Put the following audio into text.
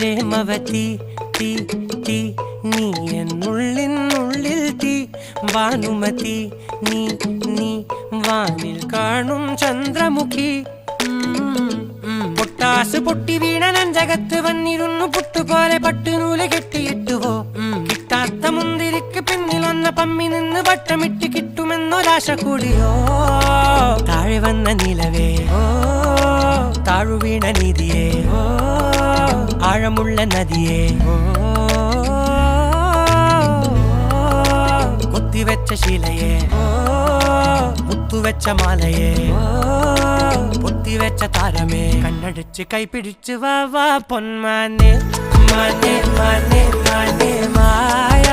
പ്രേമവതി തീ തീ നീ എന്നുള്ളിൽ തീ ഭാനുമതി നീ നീ വാനിൽ കാണും ചന്ദ്രമുഖി പൊട്ടാസ് പൊട്ടി വീണ നഞ്ചകത്ത് വന്നിരുന്നു പുട്ടുപോലെ പട്ടുനൂല് കെട്ടിയിട്ടുവോ കിട്ടാത്ത മുന്തിരിക്ക് പിന്നിലൊന്ന പമ്മി നിന്ന് വട്ടമിട്ട് കിട്ടുമെന്നൊരാശ കൂടിയോ താഴെ വന്ന നിലവേ ഓ താഴു വീണ നിധിയേ ഓ ആഴമുള്ള നദിയേ ഓ കൊത്തിവെച്ച ശിലയേ ഓ മുത്തുവെച്ച മാലയേ പൊത്തിവെച്ച താരമേ കണ്ണടിച്ച് കൈപിടിച്ച് വാ വാ പൊന്മാനെ മാനെ മാനെ മാനെ മായ